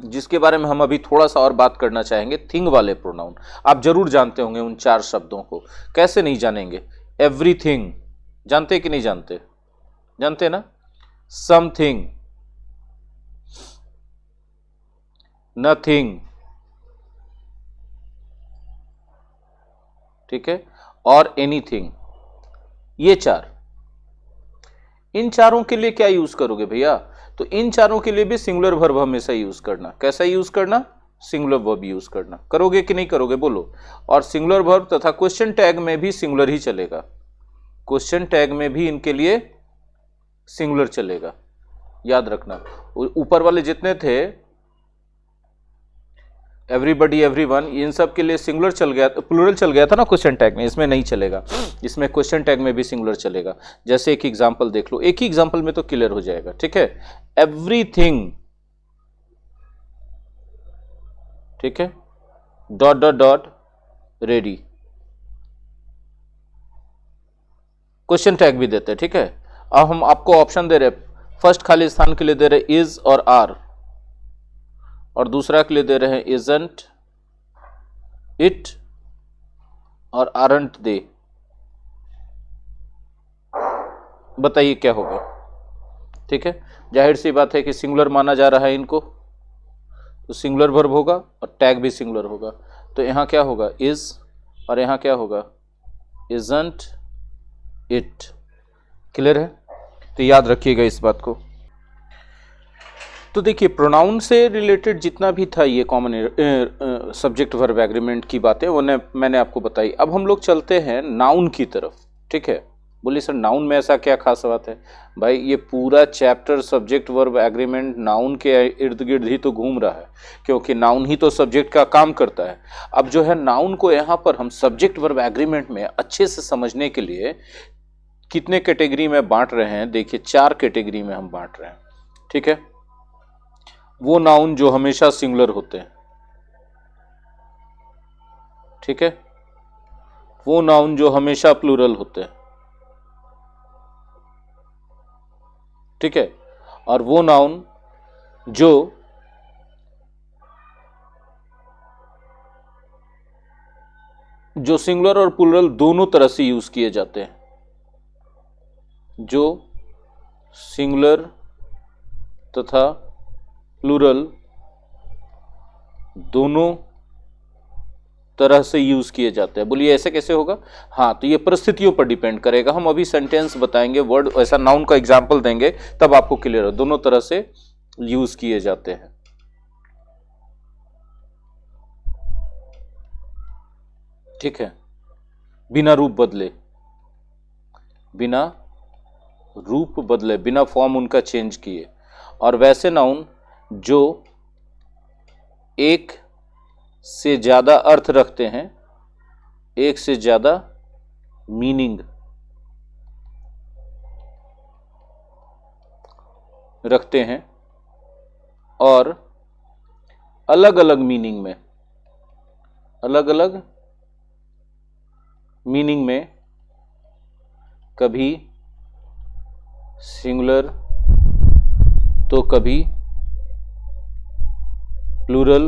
जिसके बारे में हम अभी थोड़ा सा और बात करना चाहेंगे। थिंग वाले प्रोनाउन आप जरूर जानते होंगे उन चार शब्दों को, कैसे नहीं जानेंगे? एवरीथिंग जानते कि नहीं जानते? जानते ना? समथिंग, नथिंग, ठीक है, और एनीथिंग, ये चार। इन चारों के लिए क्या यूज करोगे भैया? तो इन चारों के लिए भी सिंगुलर वर्ब हमेशा यूज करना। कैसा यूज करना? सिंगुलर वर्ब यूज करना। करोगे कि नहीं करोगे बोलो? और सिंगुलर वर्ब तथा क्वेश्चन टैग में भी सिंगुलर ही चलेगा। क्वेश्चन टैग में भी इनके लिए सिंगुलर चलेगा, याद रखना। ऊपर वाले जितने थे एवरीबडी, एवरीवन, इन सब के लिए सिंगुलर चल गया, प्लूरल चल गया था ना क्वेश्चन टैग में, इसमें नहीं चलेगा। इसमें क्वेश्चन टैग में भी सिंगुलर चलेगा। जैसे एक एग्जांपल देख लो, एक ही एग्जांपल में तो क्लियर हो जाएगा। ठीक है, एवरीथिंग, ठीक है, dot dot dot ready, question tag भी देते हैं। ठीक है, अब हम आपको ऑप्शन दे रहे, फर्स्ट खाली स्थान के लिए दे रहे इज और आर, और दूसरा के लिए दे रहे हैं इजंट, इट और आरंट दे। बताइए क्या होगा? ठीक है, जाहिर सी बात है कि सिंगुलर माना जा रहा है इनको, तो सिंगुलर वर्ब होगा और टैग भी सिंगुलर होगा। तो यहां क्या होगा? इज, और यहां क्या होगा? Isn't, it. क्लियर है? तो याद रखिएगा इस बात को। तो देखिए, प्रोनाउन से रिलेटेड जितना भी था ये कॉमन सब्जेक्ट वर्ब एग्रीमेंट की बातें, वो मैंने आपको बताई। अब हम लोग चलते हैं नाउन की तरफ। ठीक है, बोलिए सर नाउन में ऐसा क्या खास बात है? भाई ये पूरा chapter subject verb agreement noun के इर्द गिर्द ही तो घूम रहा है, क्योंकि नाउन ही तो सब्जेक्ट का काम करता है। अब जो है नाउन को यहाँ पर हम सब्जेक्ट वर्ब एग्रीमेंट में अच्छे से समझने के लिए कितने कैटेगरी में बांट रहे हैं? देखिए, 4 कैटेगरी में हम बांट रहे हैं। ठीक है, वो नाउन जो हमेशा सिंगुलर होते हैं, ठीक है, वो नाउन जो हमेशा प्लूरल होते हैं, ठीक है, और वो नाउन जो सिंगुलर और प्लूरल दोनों तरह से यूज किए जाते हैं, जो सिंगुलर तथा प्लूरल दोनों तरह से यूज किए जाते हैं। बोलिए ऐसे कैसे होगा? हाँ, तो ये परिस्थितियों पर डिपेंड करेगा। हम अभी सेंटेंस बताएंगे, वर्ड ऐसा नाउन का एग्जांपल देंगे, तब आपको क्लियर हो। दोनों तरह से यूज किए जाते हैं। ठीक है, बिना रूप बदले, बिना रूप बदले, बिना फॉर्म उनका चेंज किए। और वैसे नाउन जो एक से ज्यादा अर्थ रखते हैं, एक से ज्यादा मीनिंग रखते हैं और अलग अलग मीनिंग में, अलग अलग मीनिंग में कभी सिंगुलर तो कभी प्लूरल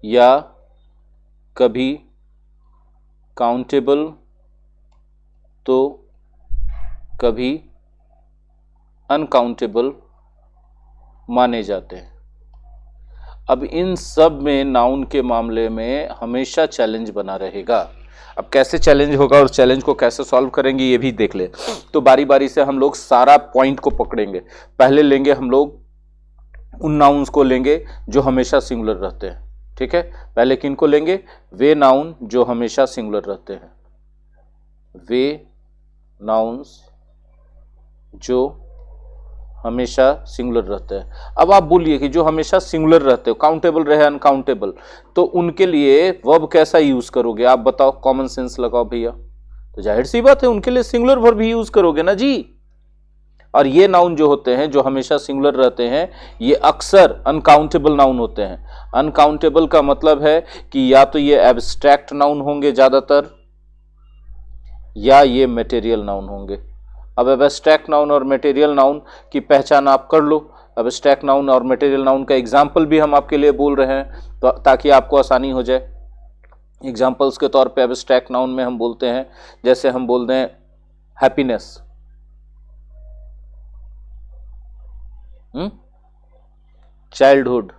या कभी काउंटेबल तो कभी अनकाउंटेबल माने जाते हैं। अब इन सब में नाउन के मामले में हमेशा चैलेंज बना रहेगा। अब कैसे चैलेंज होगा और चैलेंज को कैसे सॉल्व करेंगे ये भी देख ले। तो बारी बारी से हम लोग सारा पॉइंट को पकड़ेंगे। पहले लेंगे हम लोग उन नाउन्स को लेंगे जो हमेशा सिंगुलर रहते हैं, ठीक है। पहले किन को लेंगे? वे नाउन जो हमेशा सिंगुलर रहते हैं, वे नाउन्स जो हमेशा सिंगुलर रहते हैं। अब आप बोलिए कि जो हमेशा सिंगुलर रहते हो, काउंटेबल रहे अनकाउंटेबल, तो उनके लिए वर्ब कैसा यूज करोगे? आप बताओ, कॉमन सेंस लगाओ भैया। तो जाहिर सी बात है उनके लिए सिंगुलर वर्ब ही यूज करोगे ना जी। और ये नाउन जो होते हैं जो हमेशा सिंगुलर रहते हैं, ये अक्सर अनकाउंटेबल नाउन होते हैं। अनकाउंटेबल का मतलब है कि या तो ये एब्स्ट्रैक्ट नाउन होंगे ज्यादातर, या ये मटेरियल नाउन होंगे। अब एब्स्ट्रैक्ट नाउन और मटेरियल नाउन की पहचान आप कर लो। एब्स्ट्रैक्ट नाउन और मटेरियल नाउन का एग्जाम्पल भी हम आपके लिए बोल रहे हैं तो ताकि आपको आसानी हो जाए। एग्जाम्पल्स के तौर पे एब्स्ट्रैक्ट नाउन में हम बोलते हैं, जैसे हम बोल दें हैप्पीनेस, चाइल्डहुड,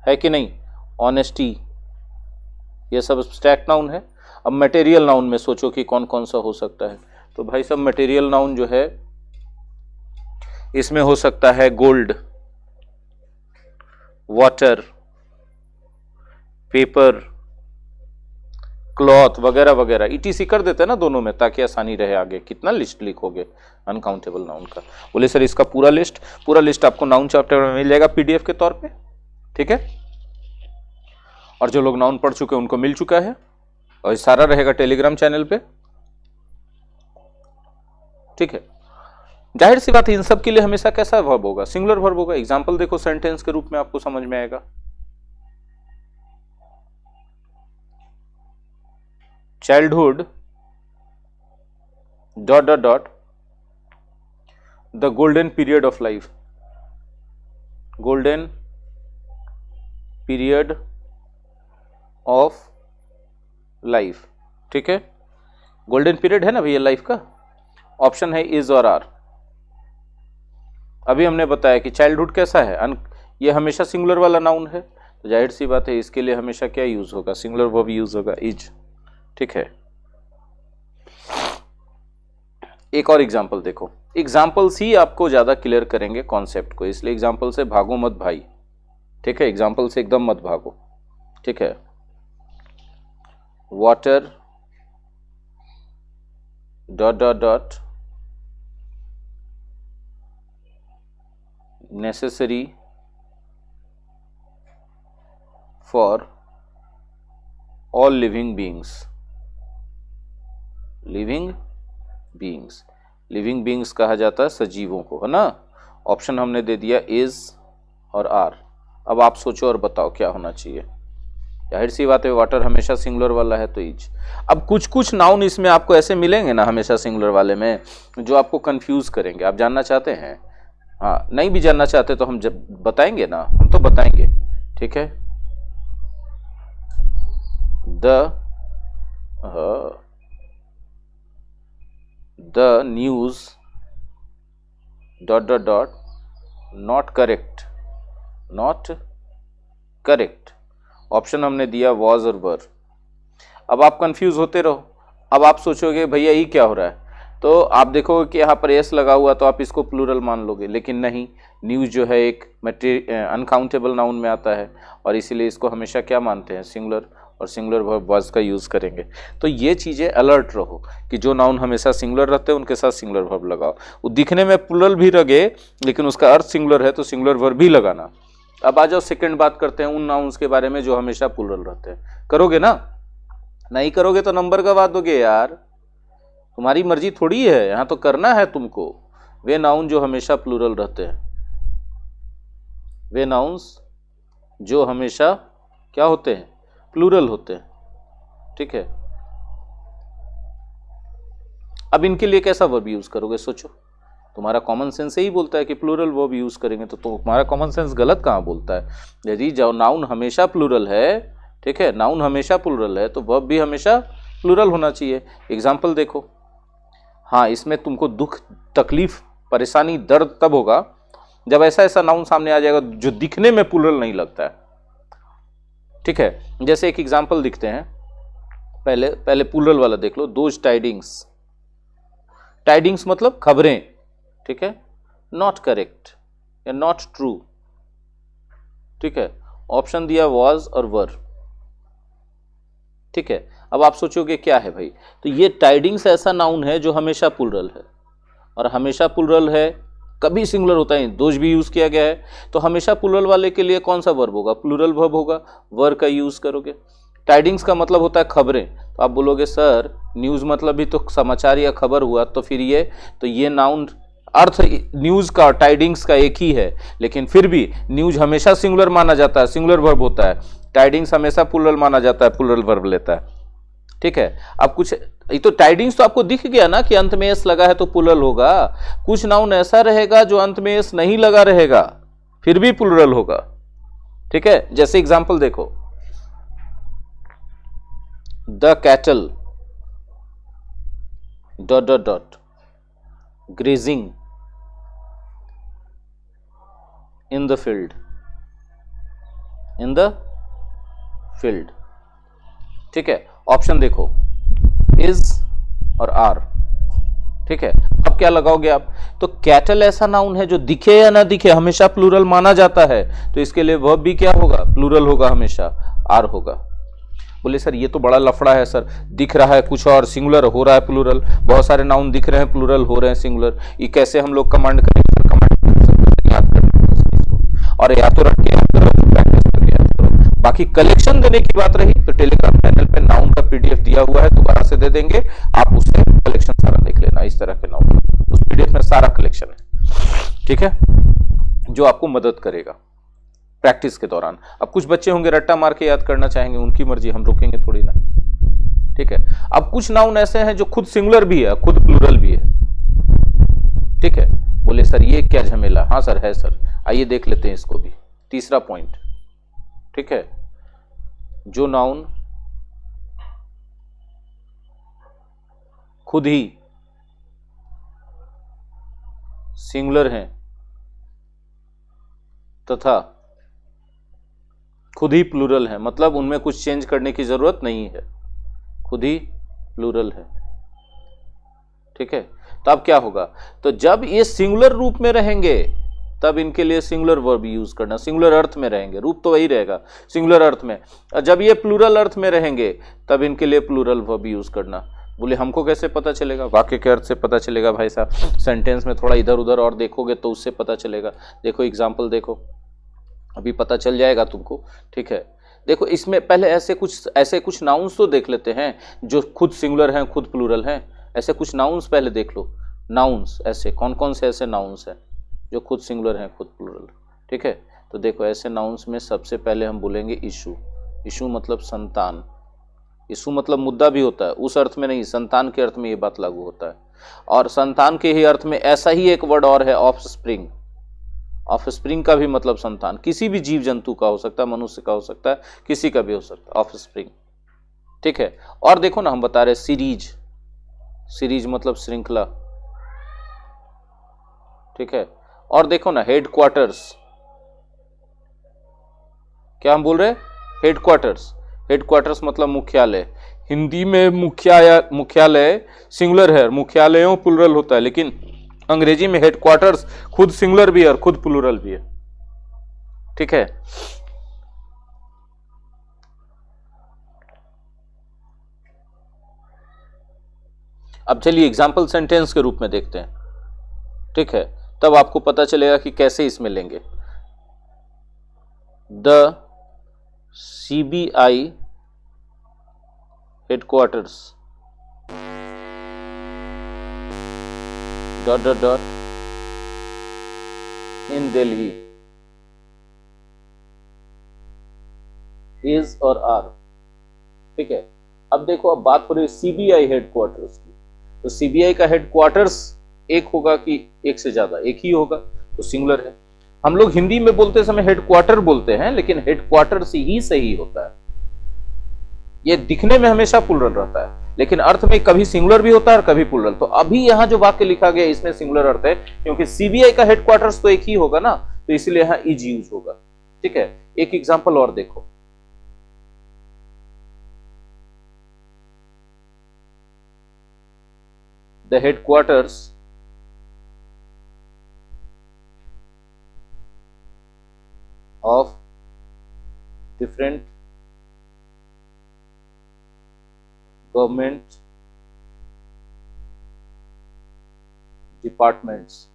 है कि नहीं, ऑनेस्टी, ये सब एब्स्ट्रैक्ट नाउन है। अब मटेरियल नाउन में सोचो कि कौन कौन सा हो सकता है। तो भाई सब मटेरियल नाउन जो है इसमें हो सकता है गोल्ड, वाटर, पेपर, क्लॉथ वगैरह वगैरह, ईटीसी कर देते हैं ना दोनों में ताकि आसानी रहे आगे। कितना लिस्ट लिखोगे अनकाउंटेबल नाउन का? बोले सर इसका पूरा लिस्ट आपको नाउन चैप्टर में मिल जाएगा पीडीएफ के तौर पे, ठीक है। और जो लोग नाउन पढ़ चुके हैं उनको मिल चुका है और ये सारा रहेगा टेलीग्राम चैनल पे, ठीक है। जाहिर सी बात है इन सब के लिए हमेशा कैसा वर्ब होगा? सिंगुलर वर्ब होगा। एग्जाम्पल देखो सेंटेंस के रूप में आपको समझ में आएगा। Childhood dot dot dot the golden period of life, golden period of life, ठीक है। गोल्डन पीरियड है ना भैया लाइफ का। ऑप्शन है इज और आर। अभी हमने बताया कि चाइल्डहुड कैसा है, ये हमेशा सिंगुलर वाला नाउन है, तो जाहिर सी बात है इसके लिए हमेशा क्या यूज होगा? सिंगुलर वर्ब यूज होगा, इज, ठीक है। एक और एग्जांपल देखो। एग्जांपल्स ही आपको ज्यादा क्लियर करेंगे कॉन्सेप्ट को, इसलिए एग्जांपल से भागो मत भाई, ठीक है। एग्जांपल से एकदम मत भागो, ठीक है। Water dot dot dot necessary for all living beings, living beings, living beings कहा जाता है सजीवों को, है ना। ऑप्शन हमने दे दिया इज और आर। अब आप सोचो और बताओ क्या होना चाहिए। जाहिर सी बात है वाटर हमेशा सिंगुलर वाला है तो इज। अब कुछ कुछ नाउन इसमें आपको ऐसे मिलेंगे ना हमेशा सिंगुलर वाले में जो आपको कंफ्यूज करेंगे। आप जानना चाहते हैं? हाँ, नहीं भी जानना चाहते तो हम जब बताएंगे ना, हम तो बताएंगे, ठीक है। The news dot dot dot not correct, not correct. Option हमने दिया वॉज और वर। अब आप कंफ्यूज होते रहो। अब आप सोचोगे भैया ये क्या हो रहा है, तो आप देखोगे कि यहाँ पर एस लगा हुआ तो आप इसको प्लूरल मान लोगे, लेकिन नहीं, न्यूज़ जो है एक अनकाउंटेबल नाउन में आता है और इसीलिए इसको हमेशा क्या मानते हैं? सिंगुलर। और सिंगुलर वर्ब वाज का यूज करेंगे। तो ये चीजें अलर्ट रहो कि जो नाउन हमेशा सिंगुलर रहते हैं उनके साथ सिंगुलर वर्ब लगाओ। वो दिखने में प्लूरल भी लगे लेकिन उसका अर्थ सिंगुलर है तो सिंगुलर वर्ब भी लगाना। अब आ जाओ सेकंड बात करते हैं उन नाउन्स के बारे में जो हमेशा प्लूरल रहते हैं। करोगे ना? नहीं करोगे तो नंबर गवा दोगे यार, तुम्हारी मर्जी थोड़ी है, यहां तो करना है तुमको। वे नाउन जो हमेशा प्लूरल रहते हैं, वे नाउन्स जो हमेशा क्या होते हैं? प्लूरल होते हैं। ठीक है, अब इनके लिए कैसा वर्ब यूज करोगे? सोचो, तुम्हारा कॉमन सेंस ही बोलता है कि प्लूरल वर्ब यूज करेंगे, तो तुम्हारा कॉमन सेंस गलत कहां बोलता है? यदि जो नाउन हमेशा प्लूरल है, ठीक है, नाउन हमेशा प्लूरल है तो वर्ब भी हमेशा प्लूरल होना चाहिए। एग्जाम्पल देखो, हाँ इसमें तुमको दुख, तकलीफ, परेशानी, दर्द तब होगा जब ऐसा ऐसा नाउन सामने आ जाएगा जो दिखने में प्लूरल नहीं लगता है। ठीक है, जैसे एक एग्जाम्पल दिखते हैं, पहले प्लूरल वाला देख लो। दोज टाइडिंग्स, टाइडिंग्स मतलब खबरें, ठीक है, नॉट करेक्ट या नॉट ट्रू। ठीक है, ऑप्शन दिया वॉज और वर। ठीक है, अब आप सोचोगे क्या है भाई? तो ये टाइडिंग्स ऐसा नाउन है जो हमेशा प्लूरल है, और हमेशा प्लूरल है, कभी सिंगुलर होता है, दोज भी यूज किया गया है, तो हमेशा प्लूरल वाले के लिए कौन सा वर्ब होगा? प्लूरल वर्ब होगा, वर का यूज करोगे। टाइडिंग्स का मतलब होता है खबरें, तो आप बोलोगे सर न्यूज मतलब भी तो समाचार या खबर हुआ, तो फिर ये नाउन अर्थ न्यूज का, टाइडिंग्स का एक ही है, लेकिन फिर भी न्यूज हमेशा सिंगुलर माना जाता है, सिंगुलर वर्ब होता है। टाइडिंग्स हमेशा प्लूरल माना जाता है, प्लूरल वर्ब लेता है। ठीक है, अब कुछ ये तो टाइडिंग्स तो आपको दिख गया ना कि अंत में एस लगा है तो प्लूरल होगा। कुछ नाउन ऐसा रहेगा जो अंत में एस नहीं लगा रहेगा, फिर भी प्लूरल होगा। ठीक है, जैसे एग्जांपल देखो, the cattle dot dot dot grazing in the field, in the field. ठीक है, ऑप्शन देखो, इज और आर। ठीक है, अब क्या लगाओगे आप? तो कैटल ऐसा नाउन है जो दिखे या ना दिखे हमेशा प्लूरल माना जाता है, तो इसके लिए वर्ब भी क्या होगा? प्लूरल होगा, हमेशा आर होगा। बोले सर ये तो बड़ा लफड़ा है सर, दिख रहा है कुछ और सिंगुलर हो रहा है प्लूरल, बहुत सारे नाउन दिख रहे हैं प्लूरल हो रहे हैं सिंगुलर, ये कैसे हम लोग कमांड करेंगे? कमांड याद करना, और या तो रट के याद करो, प्रैक्टिस करके याद करो। बाकी कलेक्शन देने की बात रही तो टेलीग्राम चैनल पे नाउन का पीडीएफ दिया हुआ है, दोबारा से दे देंगे, आप उससे कलेक्शन सारा देख लेना। इस तरह के नाउन उस पीडीएफ में सारा कलेक्शन है, ठीक है, जो आपको मदद करेगा प्रैक्टिस के दौरान। अब कुछ बच्चे होंगे रट्टा मार के याद करना चाहेंगे, उनकी मर्जी, हम रोकेंगे थोड़ी ना। ठीक है, अब कुछ नाउन ऐसे हैं जो खुद सिंगुलर भी है, खुद प्लूरल भी है। ठीक है, बोले सर ये क्या झमेला? हाँ सर है सर, आइए देख लेते हैं इसको भी। तीसरा पॉइंट, ठीक है, जो नाउन खुद ही सिंगुलर हैं तथा खुद ही प्लूरल है, मतलब उनमें कुछ चेंज करने की जरूरत नहीं है, खुद ही प्लूरल है। ठीक है, तो अब क्या होगा? तो जब ये सिंगुलर रूप में रहेंगे तब इनके लिए सिंगुलर वर्ब यूज करना, सिंगुलर अर्थ में रहेंगे, रूप तो वही रहेगा सिंगुलर अर्थ में। और जब ये प्लूरल अर्थ में रहेंगे तब इनके लिए प्लूरल वर्ब यूज करना। बोले हमको कैसे पता चलेगा? वाक्य के अर्थ से पता चलेगा भाई साहब, सेंटेंस में थोड़ा इधर उधर और देखोगे तो उससे पता चलेगा। देखो एग्जाम्पल देखो, अभी पता चल जाएगा तुमको। ठीक है, देखो इसमें पहले ऐसे कुछ नाउन्स तो देख लेते हैं जो खुद सिंगुलर हैं, खुद प्लूरल हैं। ऐसे कुछ नाउन्स पहले देख लो, नाउन्स ऐसे कौन कौन से ऐसे नाउन्स हैं जो खुद सिंगुलर हैं, खुद प्लूरल। ठीक है, तो देखो ऐसे नाउन्स में सबसे पहले हम बोलेंगे इशू। इशू मतलब संतान, इशू मतलब मुद्दा भी होता है, उस अर्थ में नहीं, संतान के अर्थ में ये बात लागू होता है। और संतान के ही अर्थ में ऐसा ही एक वर्ड और है, ऑफस्प्रिंग। ऑफस्प्रिंग का भी मतलब संतान, किसी भी जीव जंतु का हो सकता है, मनुष्य का हो सकता है, किसी का भी हो सकता है, ऑफस्प्रिंग। ठीक है, और देखो ना हम बता रहे सीरीज, सीरीज मतलब श्रृंखला। ठीक है, और देखो ना हेडक्वार्टर्स, क्या हम बोल रहे हैं? हेडक्वार्टर्स। हेडक्वार्टर्स मतलब मुख्यालय। हिंदी में मुख्यालय सिंगुलर है, मुख्यालयों प्लूरल होता है, लेकिन अंग्रेजी में हेडक्वार्टर्स खुद सिंगुलर भी है और खुद प्लूरल भी है। ठीक है, अब चलिए एग्जाम्पल सेंटेंस के रूप में देखते हैं, ठीक है, तब आपको पता चलेगा कि कैसे इसमें लेंगे। The CBI headquarters dot dot dot in Delhi is और आर, ठीक है। अब देखो, अब बात हो रही है CBI हेडक्वार्टर्स की, तो CBI का हेडक्वार्टर्स एक होगा कि एक से ज्यादा? एक ही होगा, तो सिंगुलर है। हम लोग हिंदी में बोलते समय हेडक्वार्टर बोलते हैं, लेकिन हेडक्वार्टर्स ही सही होता है। ये दिखने में हमेशा प्लुरल रहता है, लेकिन अर्थ में कभी सिंगुलर भी होता है और कभी प्लुरल। तो अभी यहां जो वाक्य लिखा गया इसमें सिंगुलर अर्थ है, क्योंकि CBI का हेडक्वार्टर्स तो एक ही होगा ना, तो इसलिए यहां इज यूज होगा, ठीक है। एक एग्जाम्पल और देखो, the headquarters of different government departments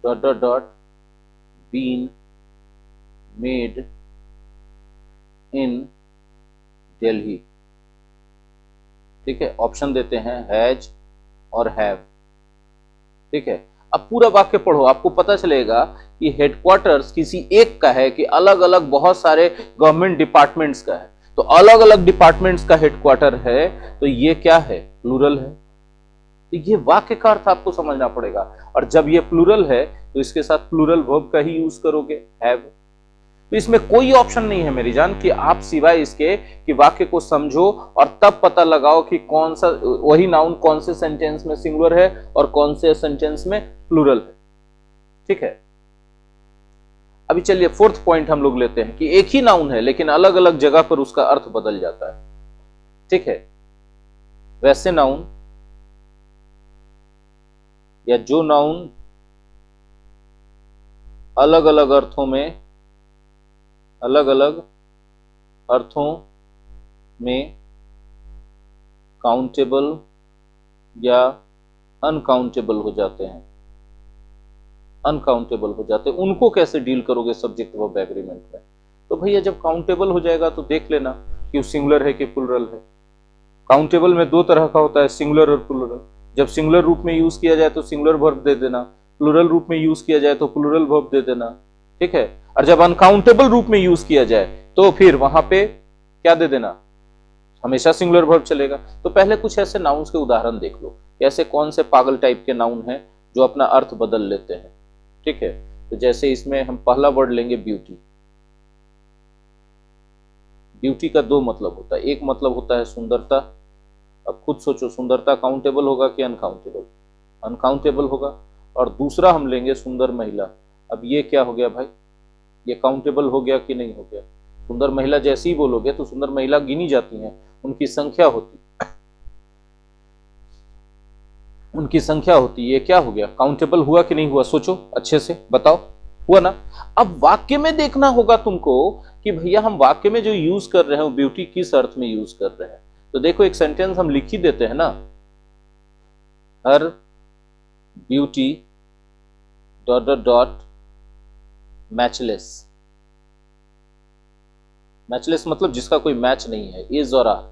dot dot dot been made in Delhi, ठीक है। ऑप्शन देते हैं हैज और हैव, ठीक है। अब पूरा वाक्य पढ़ो, आपको पता चलेगा कि हेडक्वार्टर्स किसी एक का है कि अलग अलग बहुत सारे गवर्नमेंट डिपार्टमेंट्स का है। तो अलग अलग डिपार्टमेंट्स का हेडक्वार्टर है, तो ये क्या है? प्लूरल है। तो ये वाक्य का अर्थ आपको समझना पड़ेगा, और जब ये प्लूरल है तो इसके साथ प्लूरल वर्ब का ही यूज करोगे, हैव। तो इसमें कोई ऑप्शन नहीं है मेरी जान कि आप सिवाय इसके कि वाक्य को समझो और तब पता लगाओ कि कौन सा वही नाउन कौन से सेंटेंस में सिंगुलर है और कौन से सेंटेंस में प्लूरल है, ठीक है। अभी चलिए फोर्थ पॉइंट हम लोग लेते हैं कि एक ही नाउन है लेकिन अलग अलग जगह पर उसका अर्थ बदल जाता है, ठीक है। वैसे नाउन या जो नाउन अलग अलग अर्थों में काउंटेबल या अनकाउंटेबल हो जाते हैं, उनको कैसे डील करोगे सब्जेक्ट वर्ब एग्रीमेंट में? तो भैया जब काउंटेबल हो जाएगा तो देख लेना कि वो सिंगुलर है कि प्लुरल है। काउंटेबल में दो तरह का होता है, सिंगुलर और प्लुरल। जब सिंगुलर रूप में यूज किया जाए तो सिंगुलर वर्ब दे देना, प्लुरल रूप में यूज किया जाए तो प्लुरल वर्ब दे देना, ठीक है। और जब अनकाउंटेबल रूप में यूज किया जाए तो फिर वहां पे क्या दे देना? हमेशा सिंगुलर वर्ब चलेगा। तो पहले कुछ ऐसे नाउन्स के उदाहरण देख लो, ऐसे कौन से पागल टाइप के नाउन हैं जो अपना अर्थ बदल लेते हैं, ठीक है। तो जैसे इसमें हम पहला वर्ड लेंगे ब्यूटी। ब्यूटी का दो मतलब होता है, एक मतलब होता है सुंदरता। अब खुद सोचो, सुंदरता काउंटेबल होगा कि अनकाउंटेबल? अनकाउंटेबल होगा। और दूसरा हम लेंगे सुंदर महिला। अब ये क्या हो गया भाई? ये काउंटेबल हो गया कि नहीं हो गया? सुंदर महिला जैसे ही बोलोगे तो सुंदर महिला गिनी जाती हैं, उनकी संख्या होती, ये क्या हो गया? काउंटेबल हुआ कि नहीं हुआ? सोचो अच्छे से, बताओ, हुआ ना। अब वाक्य में देखना होगा तुमको कि भैया हम वाक्य में जो यूज कर रहे हैं वो ब्यूटी किस अर्थ में यूज कर रहे हैं। तो देखो एक सेंटेंस हम लिख ही देते हैं ना, हर beauty dot dot dot matchless. Matchless मतलब जिसका कोई मैच नहीं है, इज और आर।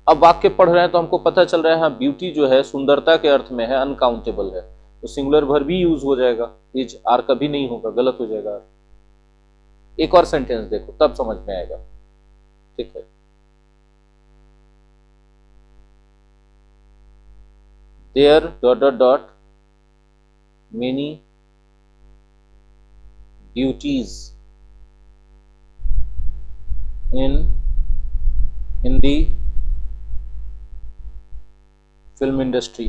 अब वाक्य पढ़ रहे हैं तो हमको पता चल रहा है हाँ ब्यूटी जो है सुंदरता के अर्थ में है, अनकाउंटेबल है, तो सिंगुलर वर्ब भी यूज हो जाएगा, इज। आर कभी नहीं होगा, गलत हो जाएगा। एक और सेंटेंस देखो तब समझ में आएगा, ठीक है। There dot dot dot many duties in Hindi film industry.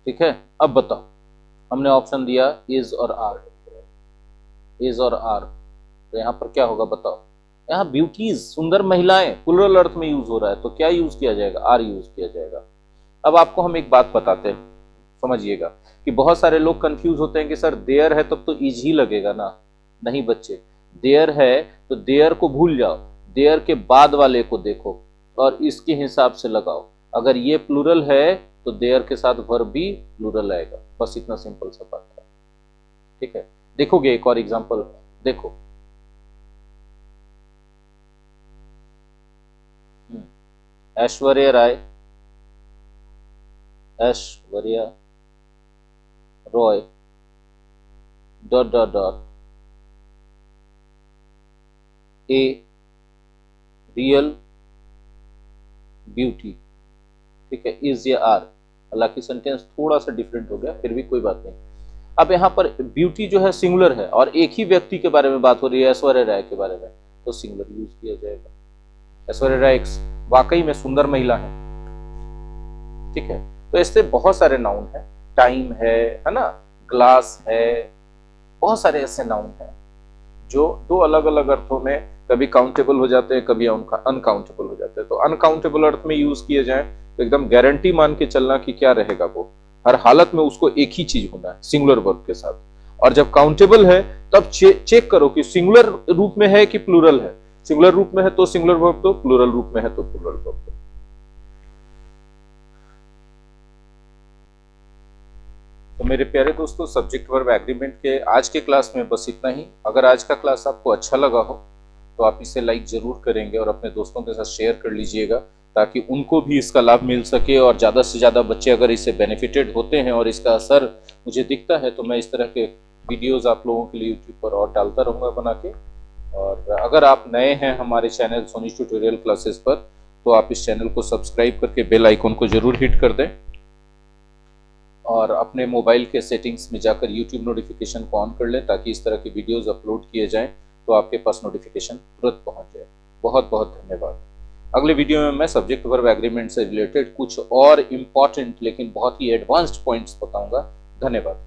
ठीक है। अब बताओ, हमने ऑप्शन दिया इज और आर, इज और आर, तो यहां पर क्या होगा बताओ? यहाँ ब्यूटीज सुंदर महिलाएं प्लुरल अर्थ में यूज हो रहा है, तो क्या यूज किया जाएगा? आर यूज किया जाएगा। अब आपको हम एक बात बताते हैं, समझिएगा कि बहुत सारे लोग कंफ्यूज होते हैं कि सर देयर है तब तो इज ही लगेगा ना। नहीं बच्चे, देयर है तो देयर को भूल जाओ, देयर के बाद वाले को देखो और इसके हिसाब से लगाओ। अगर ये प्लूरल है तो देयर के साथ वर्ब भी प्लूरल आएगा। बस इतना सिंपल सा बात है। ठीक है, देखोगे एक और एग्जांपल, देखो Aishwarya Rai, Aishwarya Roy dot dot dot a real beauty. ठीक है, इज या आर, हालांकि सेंटेंस थोड़ा सा डिफरेंट हो गया, फिर भी कोई बात नहीं। अब यहाँ पर ब्यूटी जो है सिंगुलर है और एक ही व्यक्ति के बारे में बात हो रही है, ऐश्वर्या राय के बारे में, तो सिंगुलर यूज किया जाएगा। ऐश्वर्या राय वाकई में सुंदर महिला है। ठीक है, तो इससे बहुत सारे नाउन है, टाइम है ना, ग्लास है, बहुत सारे ऐसे नाउन हैं जो दो अलग अलग अर्थों में कभी काउंटेबल हो जाते हैं, कभी अनकाउंटेबल हो जाते हैं। तो अनकाउंटेबल अर्थ में यूज किए जाए तो एकदम गारंटी मान के चलना कि क्या रहेगा, वो हर हालत में उसको एक ही चीज होना है सिंगुलर वर्ब के साथ। और जब काउंटेबल है तब चेक करो कि सिंगुलर रूप में है कि प्लूरल है। सिंगुलर रूप में है तो सिंगुलर वर्ब दो, प्लूरल रूप में है तो प्लूरल वर्ब दो। तो मेरे प्यारे दोस्तों, सब्जेक्ट वर्ब एग्रीमेंट के आज के क्लास में बस इतना ही। अगर आज का क्लास आपको अच्छा लगा हो तो आप इसे लाइक जरूर करेंगे और अपने दोस्तों के साथ शेयर कर लीजिएगा ताकि उनको भी इसका लाभ मिल सके और ज़्यादा से ज़्यादा बच्चे अगर इससे बेनिफिटेड होते हैं और इसका असर मुझे दिखता है तो मैं इस तरह के वीडियोस आप लोगों के लिए यूट्यूब पर और डालता रहूँगा बना के। और अगर आप नए हैं हमारे चैनल सोनी ट्यूटोरियल क्लासेस पर तो आप इस चैनल को सब्सक्राइब करके बेल आइकन को जरूर हिट कर दें और अपने मोबाइल के सेटिंग्स में जाकर यूट्यूब नोटिफिकेशन को ऑन कर लें ताकि इस तरह के वीडियोस अपलोड किए जाएं तो आपके पास नोटिफिकेशन तुरंत पहुंच जाए। बहुत बहुत धन्यवाद। अगले वीडियो में मैं सब्जेक्ट वर्ब एग्रीमेंट से रिलेटेड कुछ और इम्पॉर्टेंट लेकिन बहुत ही एडवांस्ड पॉइंट्स बताऊंगा। धन्यवाद।